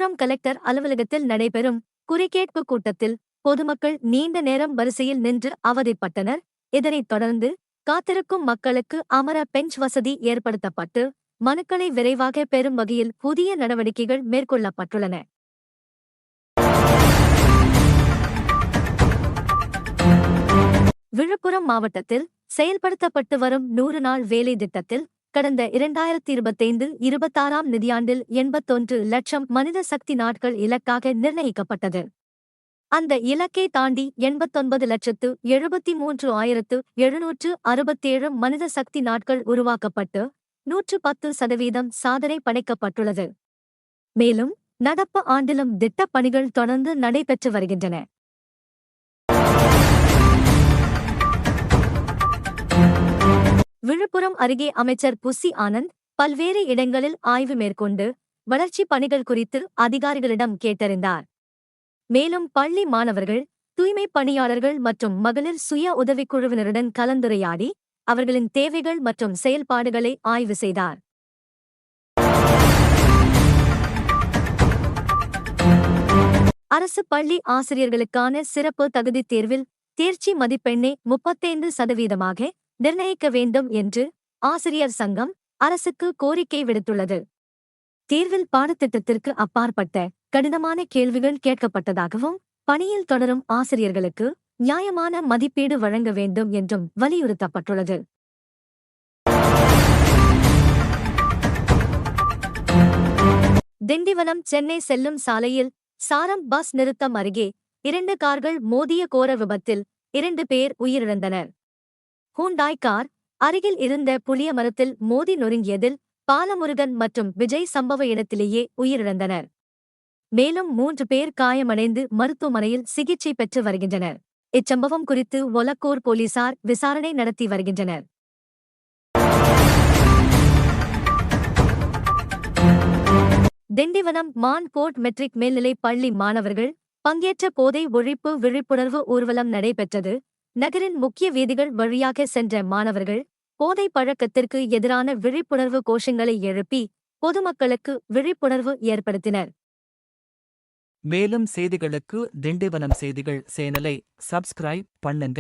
Villupuram collector அலுவலகத்தில் நடைபெறும் குறைகேட்பு கூட்டத்தில் பொதுமக்கள் நீண்ட நேரம் வரிசையில் நின்று அவதிப்பட்டனர். இதனைத் தொடர்ந்து காத்திருக்கும் மக்களுக்கு அமர பெஞ்ச் வசதி ஏற்படுத்தப்பட்டு மனுக்களை விரைவாக பெறும் வகையில் புதிய நடவடிக்கைகள் மேற்கொள்ளப்பட்டுள்ளன. விழுப்புரம் மாவட்டத்தில் செயல்படுத்தப்பட்டு வரும் 100 நாள் வேலை திட்டத்தில் கடந்த 2025-26 நிதியாண்டில் 81 லட்சம் மனித சக்தி நாட்கள் இலக்காக நிர்ணயிக்கப்பட்டது. அந்த இலக்கை தாண்டி 89,73,767 மனித சக்தி நாட்கள் உருவாக்கப்பட்டு 110% சாதனை படைக்கப்பட்டுள்ளது. மேலும் நடப்பு ஆண்டிலும் திட்டப் பணிகள் தொடர்ந்து நடைபெற்று வருகின்றன. விழுப்புரம் அருகே அமைச்சர் புஸ்ஸி ஆனந்த் பல்வேறு இடங்களில் ஆய்வு மேற்கொண்டு வளர்ச்சிப் பணிகள் குறித்து அதிகாரிகளிடம் கேட்டறிந்தார். மேலும் பள்ளி மாணவர்கள், தூய்மைப் பணியாளர்கள் மற்றும் மகளிர் சுய உதவிக்குழுவினருடன் கலந்துரையாடி அவர்களின் தேவைகள் மற்றும் செயல்பாடுகளை ஆய்வு செய்தார். அரசு பள்ளி ஆசிரியர்களுக்கான சிறப்பு தகுதித் தேர்வில் தேர்ச்சி மதிப்பெண்ணை 35% நிர்ணயிக்க வேண்டும் என்று ஆசிரியர் சங்கம் அரசுக்கு கோரிக்கை விடுத்துள்ளது. தேர்வில் பாடத்திட்டத்திற்கு அப்பாற்பட்ட கடினமான கேள்விகள் கேட்கப்பட்டதாகவும் பணியில் தொடரும் ஆசிரியர்களுக்கு நியாயமான மதிப்பீடு வழங்க வேண்டும் என்றும் வலியுறுத்தப்பட்டுள்ளது. திண்டிவனம் சென்னை செல்லும் சாலையில் சாரம் பஸ் நிறுத்தம் அருகே 2 கார்கள் மோதிய கோர விபத்தில் 2 பேர் உயிரிழந்தனர். ஹூண்டாய் கார் அருகில் இருந்த புளிய மரத்தில் மோதி நொறுங்கியதில் பாலமுருகன் மற்றும் விஜய் சம்பவ இடத்திலேயே உயிரிழந்தனர். மேலும் 3 பேர் காயமடைந்து மருத்துவமனையில் சிகிச்சை பெற்று வருகின்றனர். இச்சம்பவம் குறித்து ஒலக்கூர் போலீசார் விசாரணை நடத்தி வருகின்றனர். திண்டிவனம் மான் போர்ட் மெட்ரிக் மேல்நிலைப் பள்ளி மாணவர்கள் பங்கேற்ற போதை ஒழிப்பு விழிப்புணர்வு ஊர்வலம் நடைபெற்றது. நகரின் முக்கிய வீதிகள் வழியாக சென்ற மாணவர்கள் போதை பழக்கத்திற்கு எதிரான விழிப்புணர்வு கோஷங்களை எழுப்பி பொதுமக்களுக்கு விழிப்புணர்வு ஏற்படுத்தினர். மேலும் செய்திகளுக்கு திண்டிவனம் செய்திகள் சேனலை சப்ஸ்கிரைப் பண்ணுங்க.